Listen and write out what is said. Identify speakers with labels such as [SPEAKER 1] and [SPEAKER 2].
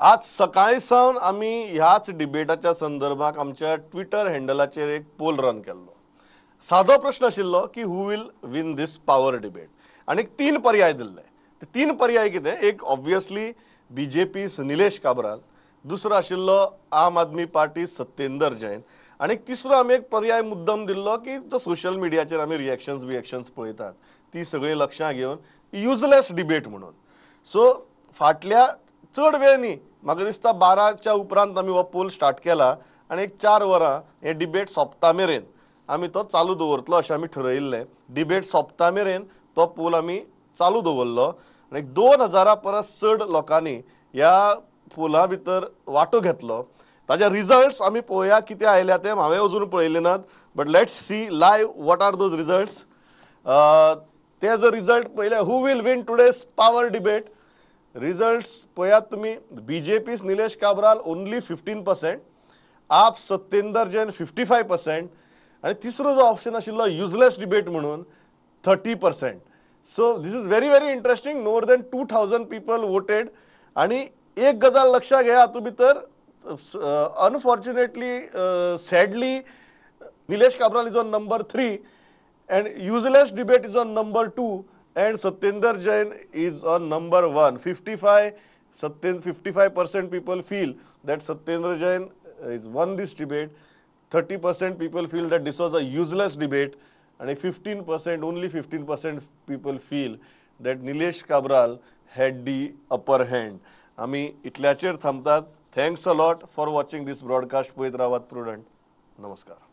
[SPEAKER 1] आज सकाळी सावन आमी ह्याच डिबेटाच्या संदर्भात आमच्या ट्विटर हँडलाचेर एक पोल रन केल्लो. सादो प्रश्न आशिल्लो की who will win this power debate आनी तीन पर्याय दिल्ले. ते तीन पर्याय कितें? एक ऑब्वियसली बीजेपी निलेश काब्राल, दुसरो आशिल्लो आम आदमी पार्टी सत्येंदर जैन आनी तिसरो आमी एक पर्याय मुद्दम दिल्लो की जो सोशल मिडियाचेर आमी रिएक्शन्स पळयतात ती सगळी लक्षां घेवन युजलेस डिबेट म्हणून. सो फाटल्या चड वेळ न्ही, म्हाका दिसता 12च्या उपरांत आमी हो पोल स्टार्ट केला आनी एक 4 वरां हे डिबेट सोंपता मेरेन आमी तो चालू दवरतलो अशें आमी ठरयिल्लें. डिबेट सोंपता मेरेन तो पोल आमी चालू दवरलो आनी 2000 परस चड लोकांनी ह्या पोला भितर वांटो घेतलो. ताजे रिजल्ट्स आमी पळोवया कितें आयल्या ते. हांवें अजून पळयले नात, but let's see live what are those results. ते जर रिजल्ट पळयले, who will win today's power debate. Results पळयात तुमी. बीजेपी निलेश काब्राल ओनली 15%, आप सत्येंदर जैन 55% आनी तिसरो जो ऑप्शन आशिल्लो युजलेस डिबेट म्हणून 30%. So this is very very interesting. More than 2000 people voted. आनी एक गजाल लक्षात घेया हातूंत भितर, unfortunately sadly Nilesh Cabral is on number 3 and useless debate is on number 2 and Satyendra Jain is on number 1. 55% people feel that Satyendra Jain is won this debate. 30% people feel that this was a useless debate and 15%, only 15% people feel that Nilesh Kabral had the upper hand. आमी इतल्याचेर थांबतात. Thanks a lot for watching this broadcast. पळयत रावात prudent. नमस्कार.